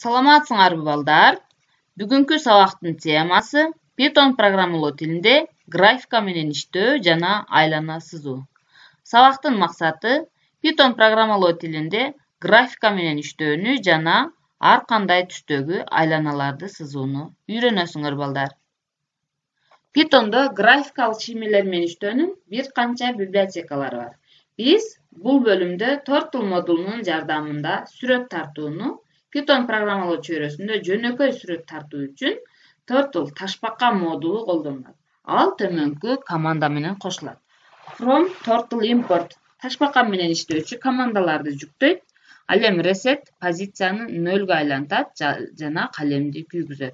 Саламатсыңарбы балдар? Бүгүнкү сабактын темасы Python программалоо тилинде графика менен иштөө жана айлана сызуу. Сабактын максаты Python программалоо тилинде графика менен иштөөнү жана ар кандай түстөгү айланаларды сызууну үйрөнөсүңөр балдар. Python'da графикалык шимелер менен иштөөнүн бир канча библиотекалары бар. Биз бул бөлүмдө Turtle модулунун жардамында сүрөт тартууну, Python программалоо чөйрөсүндө жөнөкөй сүрөт тартуу үчүн Turtle ташбака модулу колдонулат. Ал төмөнкү команда менен кошулат. From Turtle import ташбака менен иштөөчү командаларды жүктөйт. Ал эми reset позицияны 0-га айлантат жана калемди күйгүзөт.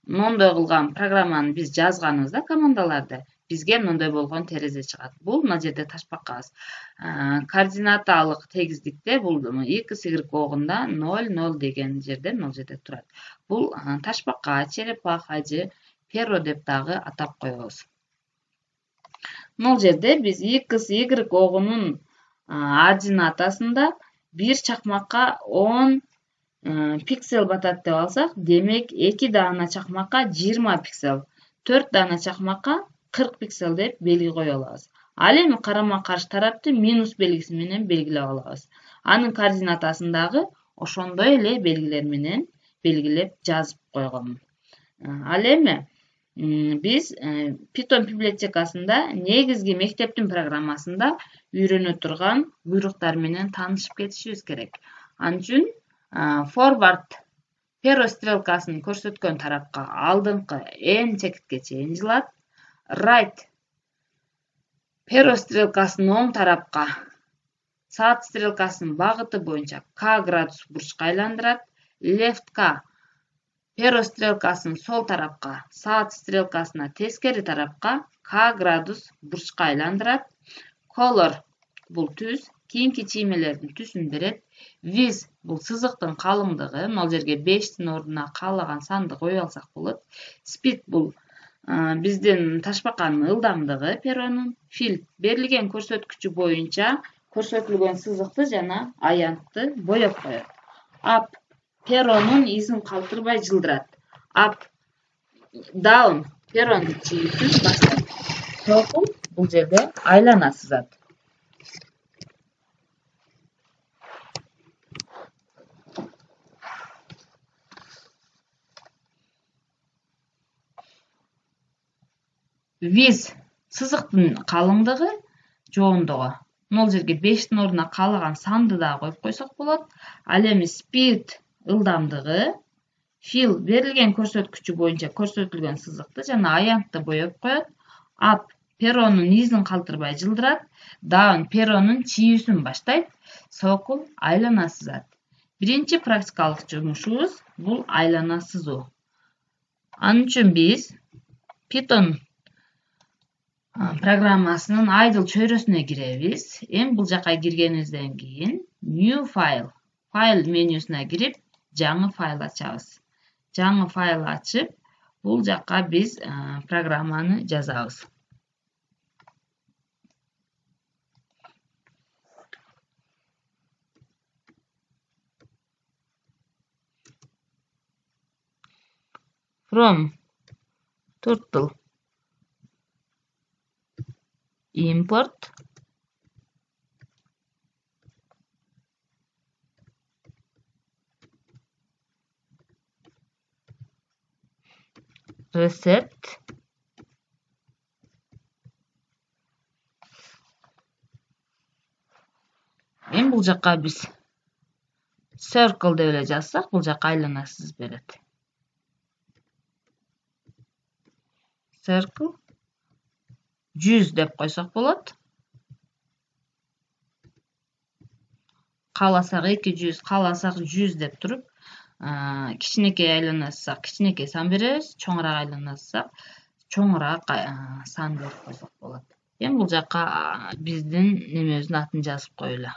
Мындай кылган программаны биз жазганыбызда командаларды бизге мындай болгон терезе чыгат. Бул мына жерде ташбакабыз. Координаталык тегиздикте бул x y огунда 0 0 деген жерде мына жерде турат. Бул ташбака, черепаха же перо деп дагы атап коебуз. Мына жерде биз x y огунун ординатасында бир чакмакка 10 пиксель батат деп алсак, демек 2 даана чакмакка 20 пиксель, 4 даана чакмакка 40 пиксель деп белги кое алабыз. Ал эми карама каршы тарапты минус белгиси менен белгилеп алабыз. Анын координатасын дагы ошондой эле белгилер менен белгилеп жазып койгонмун. Ал эми биз Python библиотекасында негизги мектептин программасында үйрөнө турган буйруктар менен таанышып кетишибиз керек. Ал үчүн forward перо стрелкасын көрсөткөн тарапка алдыңкы n чекитке чейин жылат. Right перо стрелкасын оң тарапка саат стрелкасынын багыты боюнча k градус бурчка айландырат. Left k перо стрелкасын сол тарапка саат стрелкасына тескери тарапка k градус бурчка айландырат. Color бул түс, кийинки чиймелердин түсүн берет. Width бул сызыктын калыңдыгы, мына жерге 5тин ордуна каалаган санды кое алсак болот. Speed бул биздин ташбаканын ылдамдыгы перонун. Fill берилген көрсөткүчү боюнча көрсөтүлгөн сызыкты жана аянтты боеп коет. Up перонун изин калтырбай жылдырат. Up down перонун чийүүсүн баштайт. Circle бул жерде айлана сызат. Width сызыктын калыңдыгы, жоондугу. Мына жерге 5тин ордуна каалаган санды да коюп койсок болот. Ал эми speed ылдамдыгы, fill берилген көрсөткүчү боюнча көрсөтүлгөн сызыкты жана аянтты боеп коет. Up перонун изин калтырбай жылдырат. Down перонун чийүүсүн баштайт. Circle айлана сызат. Биринчи практикалык жумушубуз бул айлана сызуу. Анын үчүн биз Python программасынын idle чөйрөсүнө киребиз. Эми бул жака киргенибизден кийин new file менюсуна кирип жаңы файл ачабыз. Жаңы файл ачып, бул жака биз программаны жазабыз. From Turtle import reset эми бул жака биз circle деп эле жазсак, бул жака айлана сызып берет. Circle 100 деп койсок болот. Кааласак 200, кааласак 100 деп туруп, кичинекей айлана сызсак кичинекей сан беребиз, чоңураак айлана сызсак чоңураак сан берип койсок болот. Эми бул жака биздин немебиздин атын жазып коелу.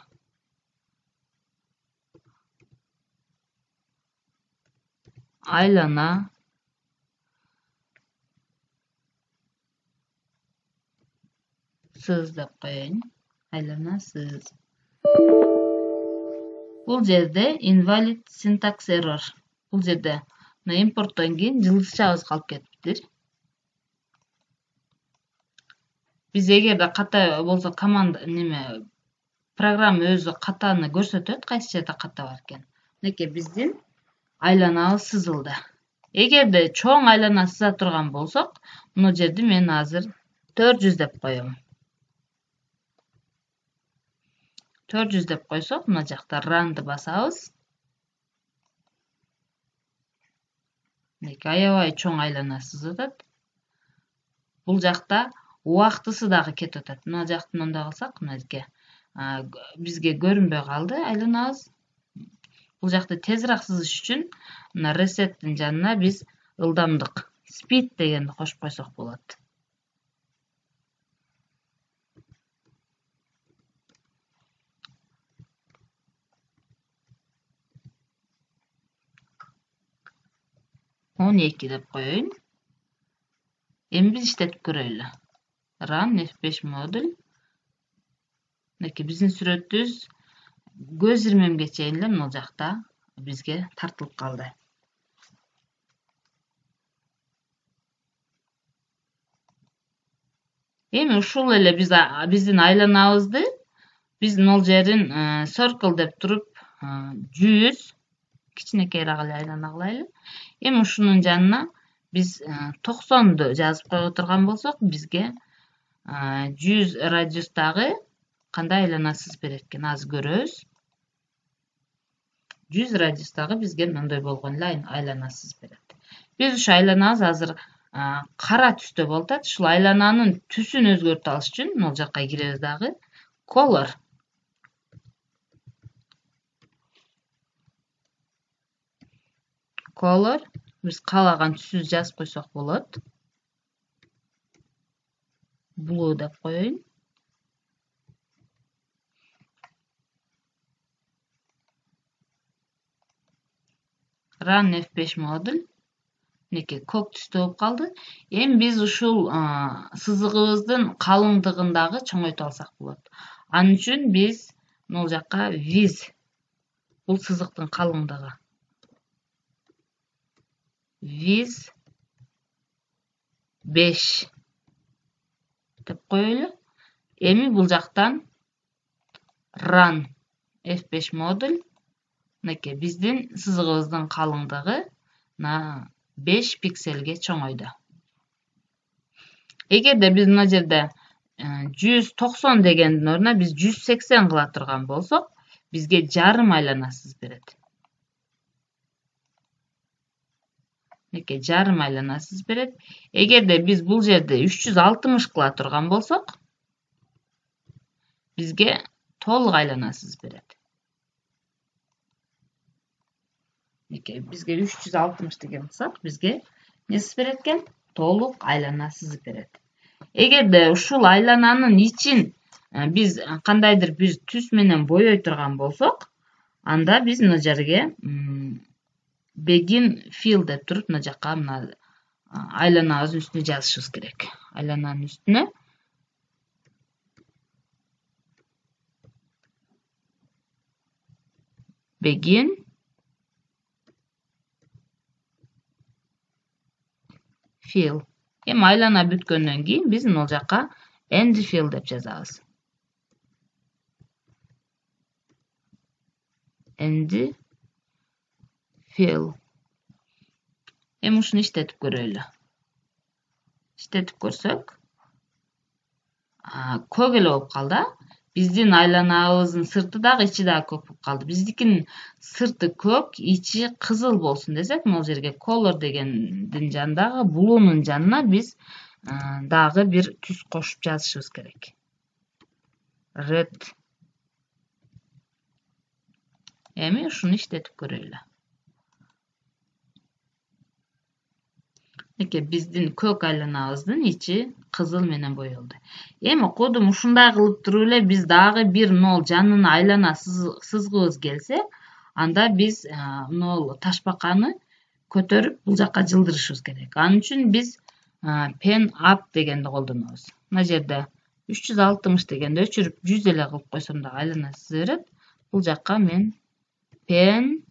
Айлана сыз деп коеюн. Айлана сыз. Бул жерде invalid syntax error Бул жерде мына импорттон кийин жылдызчабыз калып кетиптир. Биз эгерде ката болсо команда программа өзү катаны көрсөтөт, кайсы жерде ката бар экен. Мынакей биздин айланабыз сызылды. Эгерде чоң айлана сыза турган болсок, мына жерди мен азыр 400 деп коем. 400 деп койсок, мына жакта run'ды басабыз. Аябай чоң айлана сызып атат. Бул жакта убактысы дагы кетип атат. Мына жактан мындай кылсак, мынакей бизге көрүнбөй калды айланабыз. Бул жакта тезирээк сызыш үчүн мына reset'тин жанына биз ылдамдык speed дегенди кошуп койсок болот. Он 2 деп коеюн. Эми биз иштетип көрөлү. Run F5 модуль. Мынакей биздин сүрөтүбүз көз ирмемге чейин эле мына жакта бизге тартылып калды. Эми ушул эле биздин айланабызды биз мол жерин circle деп туруп 100 кичинекейраак эле айлана кылайлы. Эми ушунун жанына биз 90ду жазып кое турган болсок, бизге 100 радиустагы кандай айлана сызып берет экен азыр көрөбүз. 100 радиустагы бизге мындай болгон эле айлана сызып берет. Биз ушу айланабыз азыр кара түстө болуп атат. Ушул айлананын түсүн өзгөртүп алыш үчүн могул жакка киребиз дагы. Color. Color. Биз каалаган түсүбүздү жазып койсок болот. Blue деп коеюн. Run F5 модуль. Мынакей көк түстө болуп калды. Эми биз ушул сызыгыбыздын калыңдыгын дагы чоңойтуп алсак болот. Анын үчүн биз могул жакка viz бул сызыктын калыңдыгы. Viz 5 деп коелу. Эми бул жактан Run F5 модуль. Мынакей биздин сызыгыбыздын калыңдыгы 5 пикселге чоңойду. Эгерде биз мына жерде 190 дегендин ордуна биз 180 кыла турган болсок, бизге жарым айлана сызып берет. Мынакей жарым айлана сызып берет. Эгерде биз бул жерде 360 кыла турган болсок, бизге толук айлана сызып берет. Бизге 360 деген кылсак, бизге не сызып берет экен? Толук айлана сызып берет. Эгерде ушул айлананын ичин биз кандайдыр бир түс менен боёй турган болсок, анда биз мына жерге begin fill деп туруп мына жакка мына айланабыздын үстүнө жазышыбыз керек. Айлананын үстүнө begin fill. Эми айлана бүткөндөн кийин биз мына жакка end fill деп жазабыз. End fill. Эми ушуну иштетип көрөлү. Иштетип көрсөк, көк эле болуп калды. Биздин айланабыздын сырты дагы ичи дагы көк болуп калды. Биздикинин сырты көк, ичи кызыл болсун десек, могул жерге color дегендин жанындагы blue'нун жанына биз дагы бир түс кошуп жазышыбыз керек. Red. Эми ушуну иштетип көрөлү. Биздин көк айланабыздын ичи кызыл менен боелду. Эми кодум ушундай кылып туруп эле биз дагы бир нол жанына айлана сызгыбыз келсе, анда биз нол ташбаканы көтөрүп бул жакка жылдырышыбыз керек. Анын үчүн биз pen up дегенди колдонобуз. Мына жерде 360 дегенди өчүрүп 100 эле кылып койсом да айлана сыза берет. Бул жакка мен pen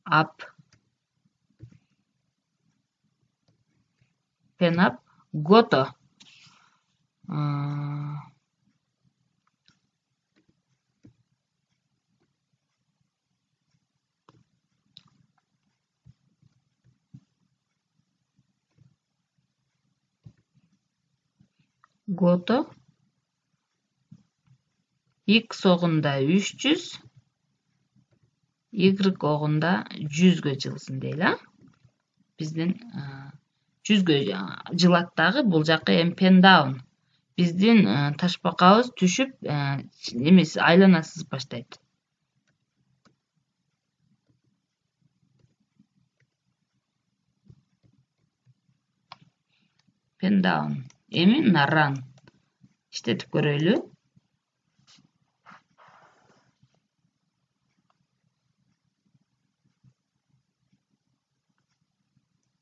up Пенап. Гото. Гото. X оғында 300. Y оғында 100-ге жылсын дейла. Біздің 100-ге жылаттағы бұл жаққа pen down. Біздің ташпақауыз түшіп, емес айланасыз баштайды. Pen down. Эми наран. İştetip көрөйлү.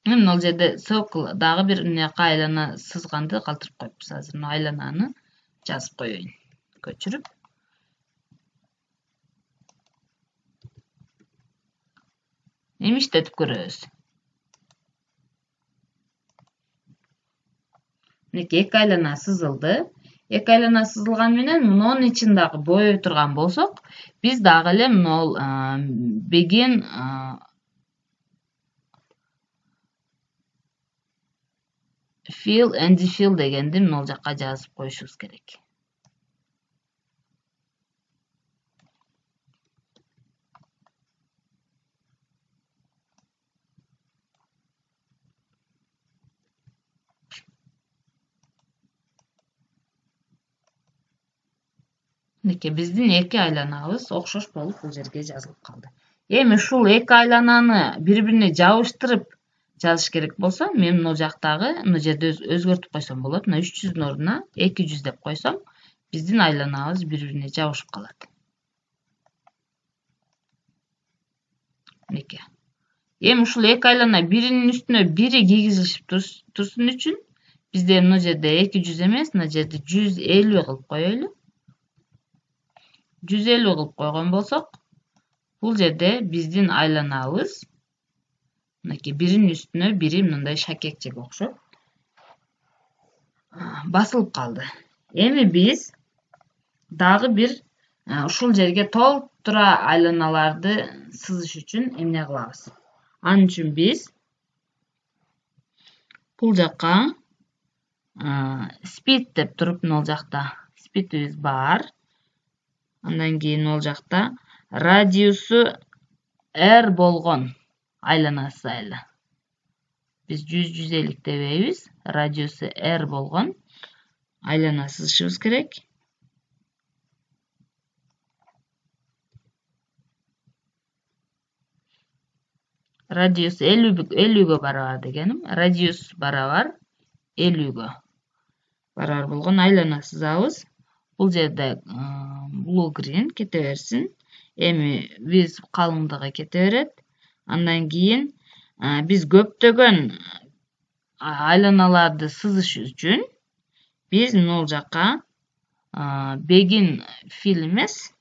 Мен ол жерде circle дагы бир айлана сызганды калтырып коюппуз. Азыр айлананы жазып коеюн. Көчүрүп. Эми иштетип көрөбүз. Эки айлана сызылды. Эки айлана сызылган менен мунун ичин дагы боёй турган болсок, биз дагы эле мынол begin fill and fill дегенди мынол жакка жазып коюшубуз керек. Мынеке биздин эки айланабыз окшош болуп бул жерге жазылып калды. Эми ушул эки айлананы бири-бирине жабыштырып жазыш керек болсо, мен мына жактагы мына жерде өзгөртүп койсом болот. Мына 300-дүн ордуна 200 деп койсом, биздин айланабыз бири-бирине жабышып калат. Мынеке. Эми ушул эки айлана биринин үстүнө бири кийгизилип турсун үчүн бизде мына жерде 200 эмес, мына жерде 150 кылып коелу. 150 кылып койгон болсок, бул жерде биздин айланабыз мынакей биринин үстүнө бири мындай шакекчеге окшоп басылып калды. Эми биз дагы бир ушул жерге толтура айланаларды сызыш үчүн эмне кылабыз? Анын үчүн биз бул жакка speed деп туруп, мына жакта speedибиз бар. Андан кийин ол жакта радиусу R болгон айланасы айла. Биз 100-150 дебейбиз. Радиусу R болгон айлана сызышыбыз керек. Радиус 50-ге барабар дегеним. Радиус барабар 50-ге барабар болгон айлана сызабыз. Бул жерде blue green кете берсин. Эми биз калыңдыгы кете берет. Андан кийин биз көптөгөн айланаларды сызыш үчүн биз мына жакка begin fill эмес,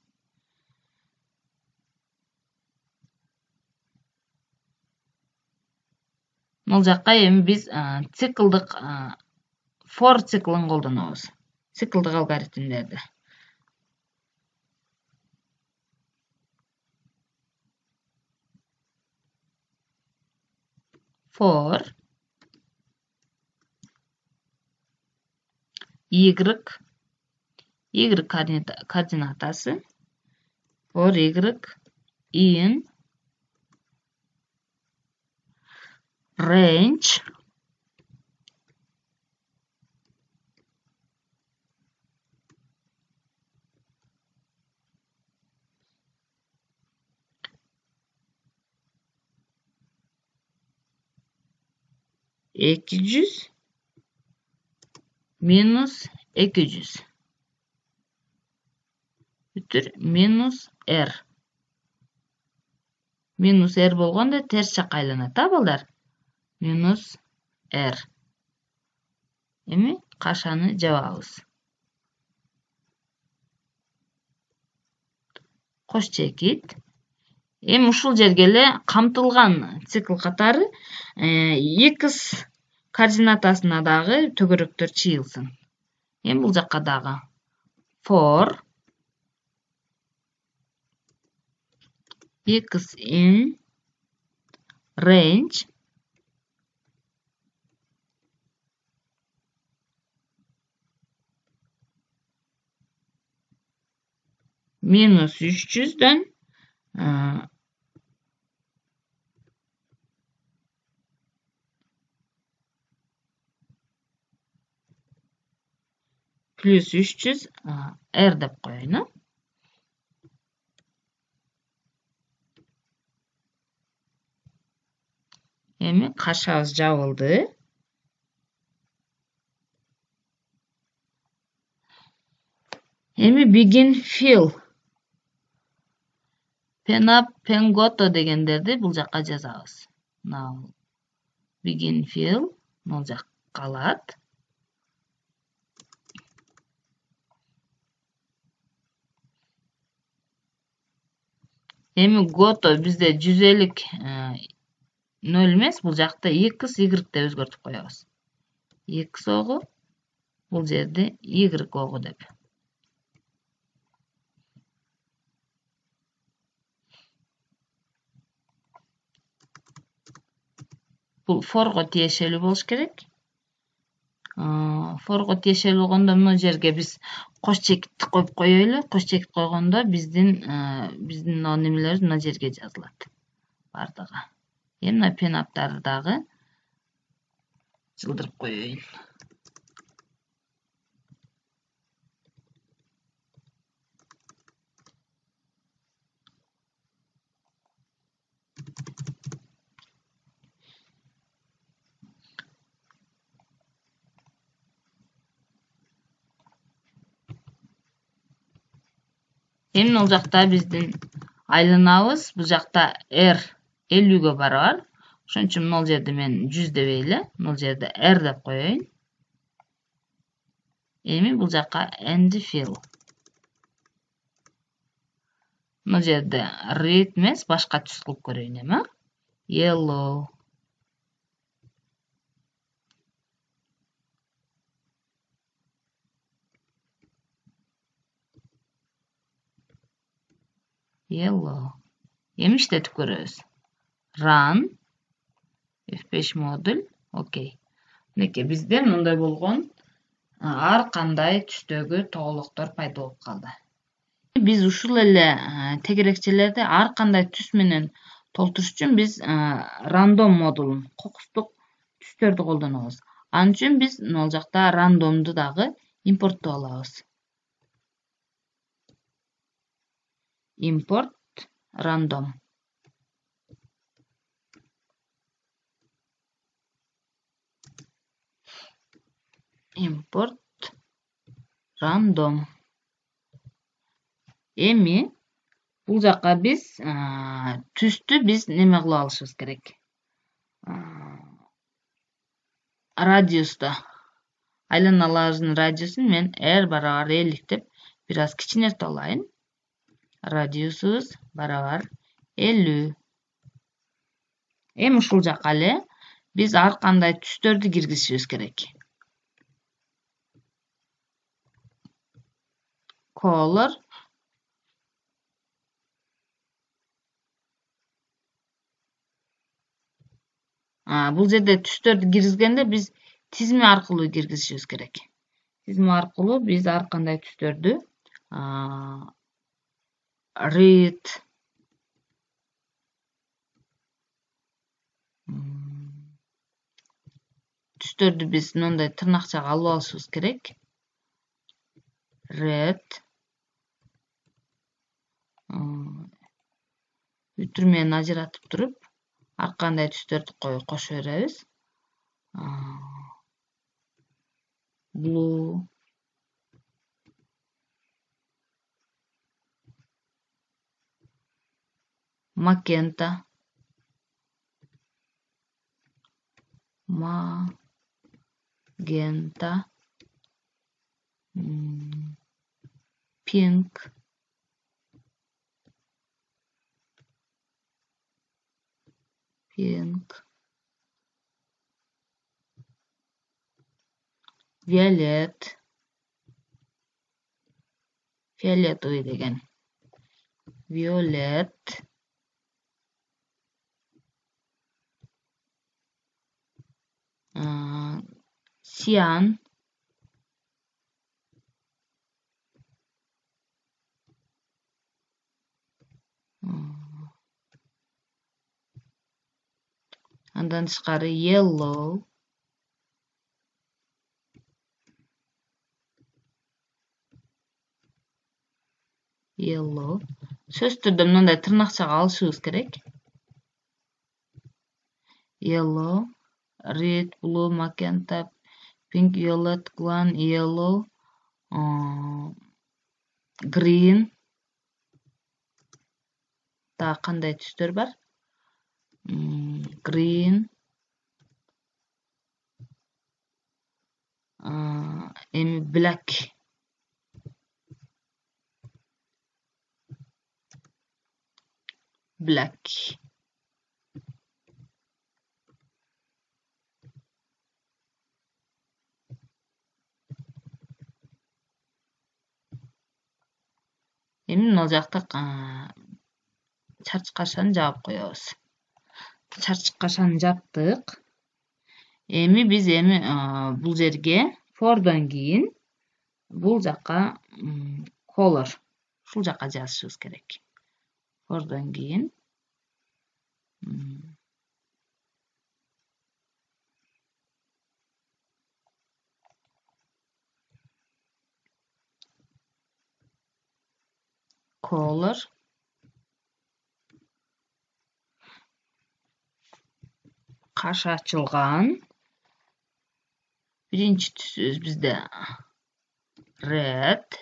мына жакка эми биз циклдык for циклын колдонобуз. Циклдык алгоритмдерди. For y координатасы for y in range -200 бүтүр -r. -r болгондо терс жакка айланат, балдар. -r. Эми кашаны жабабыз. Кош чекит. Эми ушул жерге эле камтылган цикл катары x координатасына дагы төгөрөктөр чыйылсын. Эми бул жакка дагы for x in range minus 300'den plus 300 r деп коеюн. Эми кашабыз жабылды. Эми begin fill penap pengoto дегендерди бул жакка жазабыз. Now begin fill бул жакка калат. Эми goto бизде жүзөлүк 0 эмес, бул жакта x y деп өзгөртүп коебуз. X огу бул жерде y огу деп. Бул forго тиешелүү болуш керек. Forго тиешелүү болгондо мына жерге биз кош чекитти коюп коелу. Кош чекит койгондо биздин немелерибиз мына жерге жазылат. Бардыгы. Эми мына пенаптарды дагы жылдырып коеюн. Эми бул жакта биздин айланабыз, бул жакта r 50-гө барабар. Ошон үчүн бул жерде мен 100 дебейли, бул жерде r деп коеюн. Эми бул жакка end fill. Бул жерде red эмес, башка түс кылып көрөйүн эми. Yellow. Yellow. Эми иштетип көрөбүз. Run. F5 модуль. Окей. Мынеке бизде мындай болгон ар кандай түстөгү тоголоктор пайда болуп калды. Биз ушул эле тегерекчелерди ар кандай түс менен толтуруш үчүн биз рандом модулун, кокустук түстөрдү колдонобуз. Ал үчүн биз бул жакта рандомду дагы импорттоп алабыз. Import random. Import random. Эми бул жакка биз түстү биз неме кылып алышыбыз керек. Радиуста. Айланаларыбыздын радиусун мен r барабар 50 деп бир аз кичинертип алайын. Радиусубуз барабар 50. Эми ушул жакка эле биз ар кандай түстөрдү киргизишибиз керек. Color. Бул жерде түстөрдү киргизгенде биз тизме аркылуу киргизишибиз керек. Тизме аркылуу биз ар кандай түстөрдү red, түстөрдү биз мындай тырнакчага алып алышыбыз керек. Red. Бүтүр менен ажыратып туруп, ар кандай түстөрдү кошо беребиз. Blue. Magenta. Magenta. Pink. Pink. Violet. Fioletowy деген. Violet. Cyan. Andan tышкары yellow. Yellow. Сөз түрдө мындай тырнакчага алышыбыз керек. Yellow, red, blue, magenta, pink, violet, cyan, yellow, green. Да кандай түстөр бар? Green, black. Black. Эми мына жакта чарчык кашаны жаап коебуз. Чарчык кашаны жаптык. Эми биз бул жерге for'дан кийин бул жакка color ушул жакка жазышыбыз керек. For'дан кийин color кашы ачылган. Биринчи түсүбүз бизде red.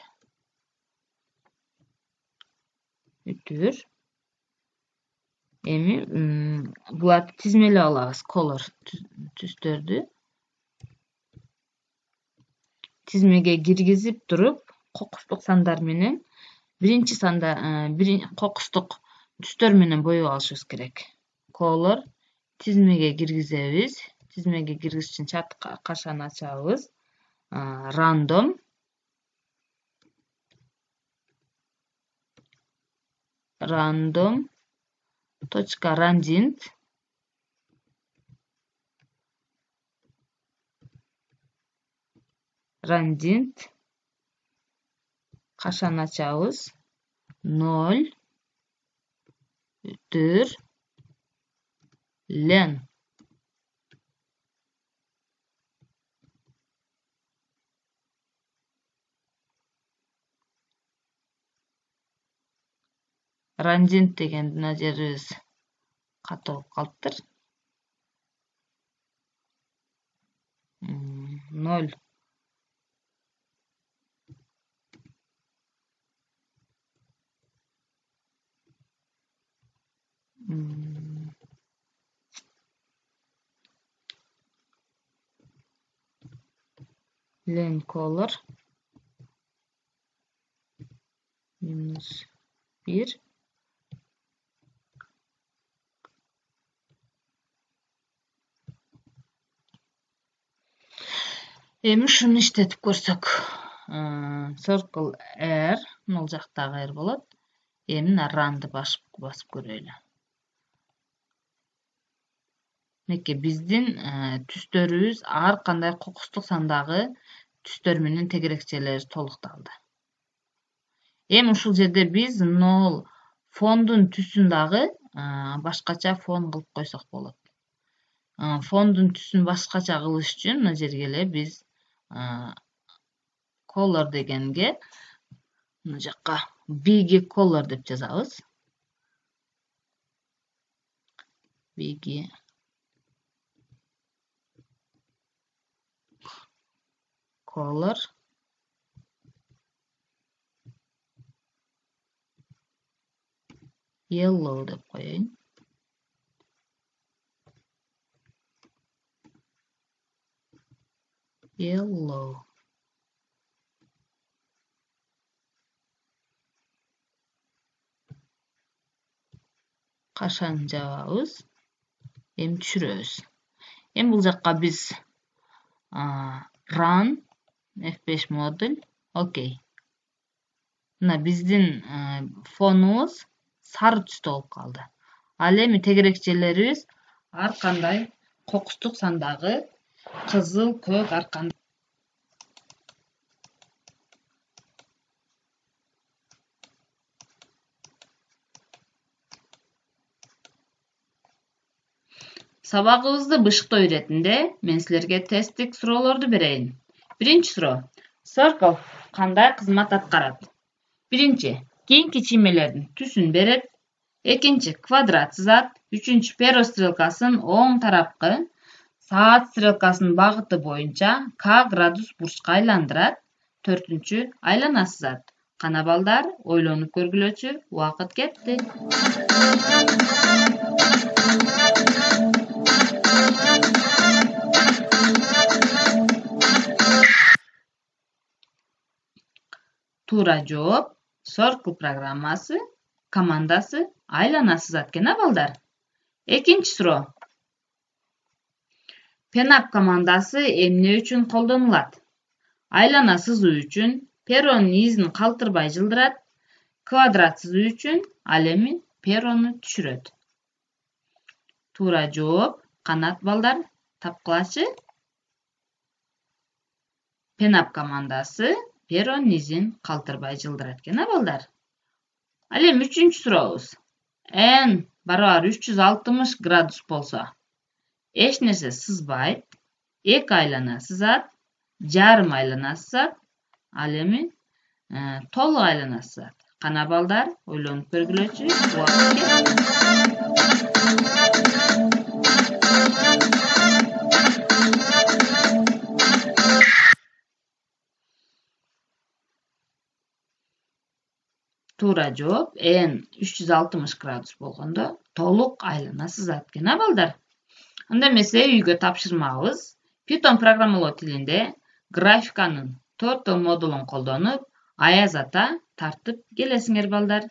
Бүтүр. Эми буларды тизмелеп алабыз, color түстөрдү. Тизмеге киргизип туруп, кокустук сандар менен биринчи санда кокустук түстөр менен боеп алышыбыз керек. Color тизмеге киргизебиз. Тизмеге киргизиш үчүн чарчык кашаны ачабыз. Random. Random. Точка randint. Randint. Кашаны ачабыз. 0. Бүтүр. Len. Randint деген мына жерибиз катылып калыптыр. 0. Len color -1. Эми ушуну иштетип көрсөк, circle R, мына жактагы R болот. Эми мына run'ды басып көрөлү. Мынакей биздин түстөрүбүз ар кандай кокустук сандагы түстөр менен тегерекчелери толукталды. Эми ушул жерде биз 0 фондун түсүн дагы башкача фон кылып койсок болот. Фондун түсүн башкача кылыш үчүн мына жерге эле биз color дегенге мына жакка big color деп жазабыз. Big color yellow деп коеюн. Yellow. Кашаны жабабыз. Эми түшүрөбүз. Эми бул жакка биз run F5 модуль. Окей. Мына биздин фонубуз сары түстө болуп калды. Ал эми тегерекчелерибиз ар кандай кокустук сандагы кызыл, көк, ар кандай. Сабагыбызды бышыктоо иретинде мен силерге тесттик суроолорду берейин. Биринчи суроо. Circle кандай кызмат аткарат? Биринчи, кийинки чиймелердин түсүн берет. Экинчи, квадрат сызат. Үчүнчү, перо стрелкасын оң тарапкы, саат стрелкасынын багыты боюнча К градус бурчка айландырат. Төртүнчү, айлана сызат. Кана балдар, ойлонуп көргүлөчү, убакыт кетти. Туура жооп Circle программасы командасы айлана сызат экен балдар. Экинчи суроо. Penap командасы эмне үчүн колдонулат? Айлана сызуу үчүн, перонун изин калтырбай жылдырат. Квадрат сызуу үчүн, ал эми перону түшүрөт. Туура жооп канат балдар, тапкылачы. Penap командасы перонун изин калтырбай жылдырат экен балдар. Ал эми үчүнчү сурообуз. N барабар 360 градус болсо, эч нерсе сызбайт, эки айлана сызат, жарым айлана сызат, ал эми толук айлана сызат. Кана балдар, ойлонуп көргүлөчү. Туура жооп N 360 градус болгондо толук айлана сызат экен балдар. Анда эмесе үйгө тапшырмабыз. Python программалоо тилинде графиканын 4 модулун колдонуп, аяз ата тартып келесиңер балдар.